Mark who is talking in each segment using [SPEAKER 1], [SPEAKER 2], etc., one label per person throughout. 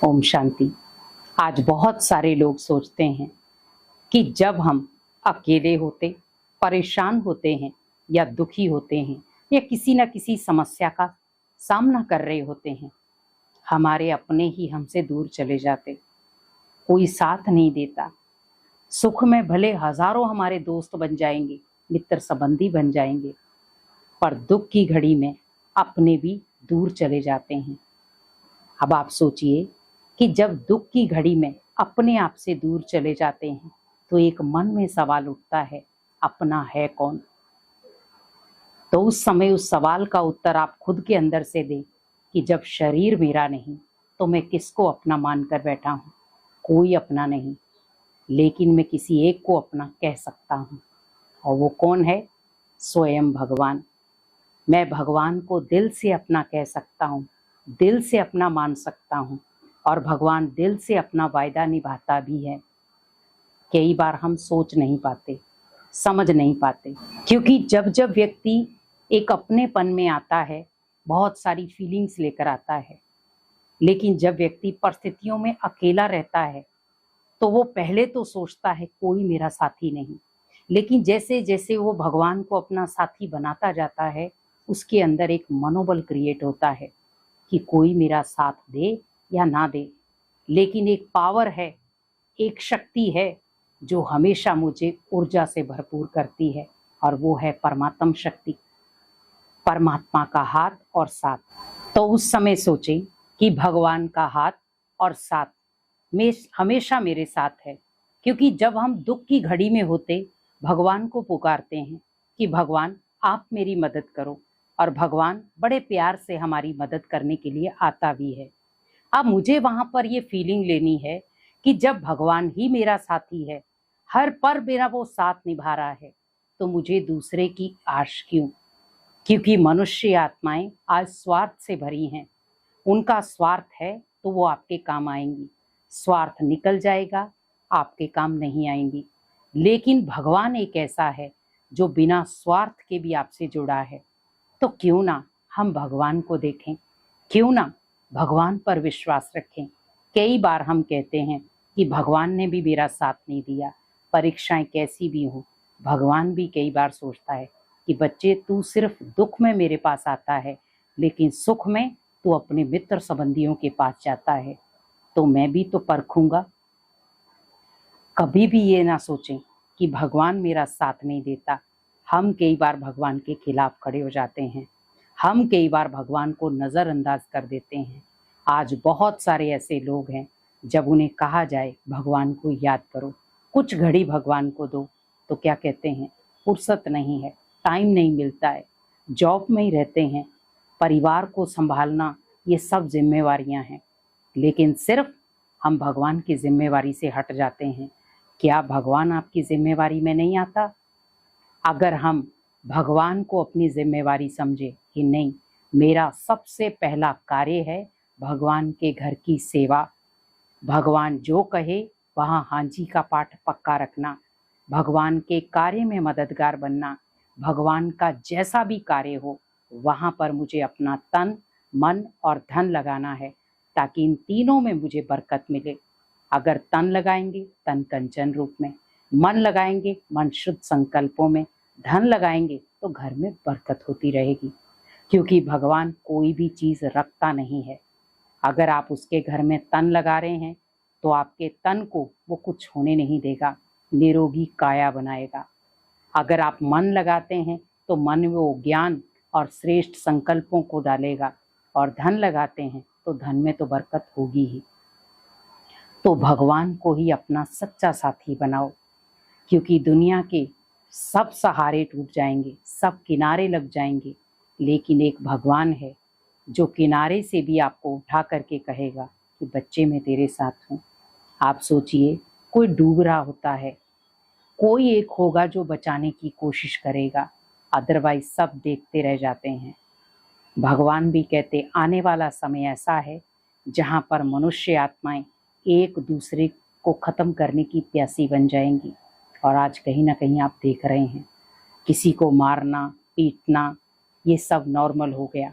[SPEAKER 1] ओम शांति। आज बहुत सारे लोग सोचते हैं कि जब हम अकेले होते, परेशान होते हैं या दुखी होते हैं या किसी न किसी समस्या का सामना कर रहे होते हैं, हमारे अपने ही हमसे दूर चले जाते, कोई साथ नहीं देता। सुख में भले हजारों हमारे दोस्त बन जाएंगे, मित्र संबंधी बन जाएंगे, पर दुख की घड़ी में अपने भी दूर चले जाते हैं। अब आप सोचिए कि जब दुख की घड़ी में अपने आप से दूर चले जाते हैं तो एक मन में सवाल उठता है, अपना है कौन? तो उस समय उस सवाल का उत्तर आप खुद के अंदर से दें कि जब शरीर मेरा नहीं तो मैं किसको अपना मानकर बैठा हूँ? कोई अपना नहीं, लेकिन मैं किसी एक को अपना कह सकता हूँ, और वो कौन है? स्वयं भगवान। मैं भगवान को दिल से अपना कह सकता हूँ, दिल से अपना मान सकता हूँ, और भगवान दिल से अपना वायदा निभाता भी है। कई बार हम सोच नहीं पाते, समझ नहीं पाते, क्योंकि जब जब व्यक्ति एक अपनेपन में आता है, बहुत सारी फीलिंग्स लेकर आता है, लेकिन जब व्यक्ति परिस्थितियों में अकेला रहता है तो वो पहले तो सोचता है कोई मेरा साथी नहीं, लेकिन जैसे जैसे वो भगवान को अपना साथी बनाता जाता है, उसके अंदर एक मनोबल क्रिएट होता है कि कोई मेरा साथ दे या ना दे, लेकिन एक पावर है, एक शक्ति है जो हमेशा मुझे ऊर्जा से भरपूर करती है, और वो है परमात्म शक्ति, परमात्मा का हाथ और साथ। तो उस समय सोचें कि भगवान का हाथ और साथ में हमेशा मेरे साथ है, क्योंकि जब हम दुख की घड़ी में होते भगवान को पुकारते हैं कि भगवान आप मेरी मदद करो, और भगवान बड़े प्यार से हमारी मदद करने के लिए आता भी है। अब मुझे वहां पर ये फीलिंग लेनी है कि जब भगवान ही मेरा साथी है, हर पल मेरा वो साथ निभा रहा है, तो मुझे दूसरे की आश क्यों? क्योंकि मनुष्य आत्माएं आज स्वार्थ से भरी हैं। उनका स्वार्थ है तो वो आपके काम आएंगी, स्वार्थ निकल जाएगा, आपके काम नहीं आएंगी। लेकिन भगवान एक ऐसा है जो बिना स्वार्थ के भी आपसे जुड़ा है। तो क्यों ना हम भगवान को देखें, क्यों ना भगवान पर विश्वास रखें। कई बार हम कहते हैं कि भगवान ने भी मेरा साथ नहीं दिया, परीक्षाएं कैसी भी हों। भगवान भी कई बार सोचता है कि बच्चे, तू सिर्फ दुख में मेरे पास आता है, लेकिन सुख में तू अपने मित्र संबंधियों के पास जाता है, तो मैं भी तो परखूंगा। कभी भी ये ना सोचें कि भगवान मेरा साथ नहीं देता। हम कई बार भगवान के खिलाफ खड़े हो जाते हैं, हम कई बार भगवान को नज़रअंदाज कर देते हैं। आज बहुत सारे ऐसे लोग हैं, जब उन्हें कहा जाए भगवान को याद करो, कुछ घड़ी भगवान को दो, तो क्या कहते हैं? फुर्सत नहीं है, टाइम नहीं मिलता है, जॉब में ही रहते हैं, परिवार को संभालना ये सब जिम्मेवारियां हैं। लेकिन सिर्फ हम भगवान की जिम्मेवारी से हट जाते हैं। क्या भगवान आपकी जिम्मेवारी में नहीं आता? अगर हम भगवान को अपनी जिम्मेवारी समझे कि नहीं, मेरा सबसे पहला कार्य है भगवान के घर की सेवा, भगवान जो कहे वहाँ हाँ जी का पाठ पक्का रखना, भगवान के कार्य में मददगार बनना, भगवान का जैसा भी कार्य हो वहाँ पर मुझे अपना तन, मन और धन लगाना है, ताकि इन तीनों में मुझे बरकत मिले। अगर तन लगाएंगे, तन कंचन रूप में, मन लगाएंगे, मन शुद्ध संकल्पों में, धन लगाएंगे तो घर में बरकत होती रहेगी। क्योंकि भगवान कोई भी चीज़ रखता नहीं है। अगर आप उसके घर में तन लगा रहे हैं तो आपके तन को वो कुछ होने नहीं देगा, निरोगी काया बनाएगा। अगर आप मन लगाते हैं तो मन में वो ज्ञान और श्रेष्ठ संकल्पों को डालेगा, और धन लगाते हैं तो धन में तो बरकत होगी ही। तो भगवान को ही अपना सच्चा साथी बनाओ, क्योंकि दुनिया के सब सहारे टूट जाएंगे, सब किनारे लग जाएंगे, लेकिन एक भगवान है जो किनारे से भी आपको उठा करके कहेगा कि बच्चे मैं तेरे साथ हूँ। आप सोचिए, कोई डूब रहा होता है, कोई एक होगा जो बचाने की कोशिश करेगा, अदरवाइज सब देखते रह जाते हैं। भगवान भी कहते आने वाला समय ऐसा है जहाँ पर मनुष्य आत्माएं एक दूसरे को ख़त्म करने की प्यासी बन जाएंगी। और आज कहीं ना कहीं आप देख रहे हैं, किसी को मारना, पीटना, ये सब नॉर्मल हो गया।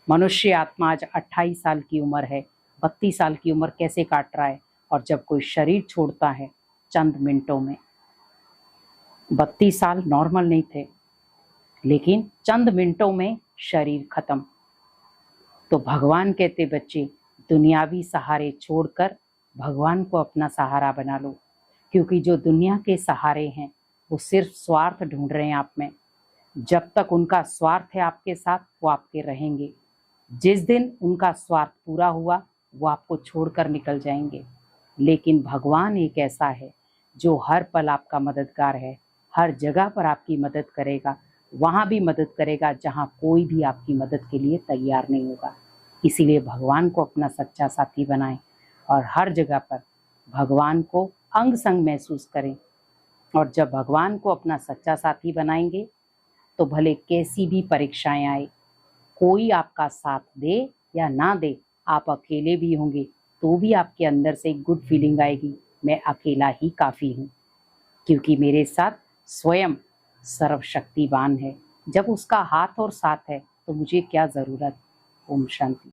[SPEAKER 1] मनुष्य आत्मा आज 28 साल की उम्र है, 32 साल की उम्र कैसे काट रहा है, और जब कोई शरीर छोड़ता है चंद मिनटों में, 32 साल नॉर्मल नहीं थे, लेकिन चंद मिनटों में शरीर खत्म। तो भगवान कहते बच्चे, दुनियावी सहारे छोड़कर भगवान को अपना सहारा बना लो, क्योंकि जो दुनिया के सहारे हैं वो सिर्फ स्वार्थ ढूंढ रहे हैं आप में। जब तक उनका स्वार्थ है आपके साथ, वो आपके रहेंगे। जिस दिन उनका स्वार्थ पूरा हुआ, वो आपको छोड़कर निकल जाएंगे। लेकिन भगवान एक ऐसा है जो हर पल आपका मददगार है, हर जगह पर आपकी मदद करेगा, वहाँ भी मदद करेगा जहाँ कोई भी आपकी मदद के लिए तैयार नहीं होगा। इसीलिए भगवान को अपना सच्चा साथी बनाएं और हर जगह पर भगवान को अंग संग महसूस करें। और जब भगवान को अपना सच्चा साथी बनाएंगे तो भले कैसी भी परीक्षाएं आए, कोई आपका साथ दे या ना दे, आप अकेले भी होंगे तो भी आपके अंदर से एक गुड फीलिंग आएगी, मैं अकेला ही काफ़ी हूँ, क्योंकि मेरे साथ स्वयं सर्वशक्तिवान है। जब उसका हाथ और साथ है तो मुझे क्या ज़रूरत। ओम शांति।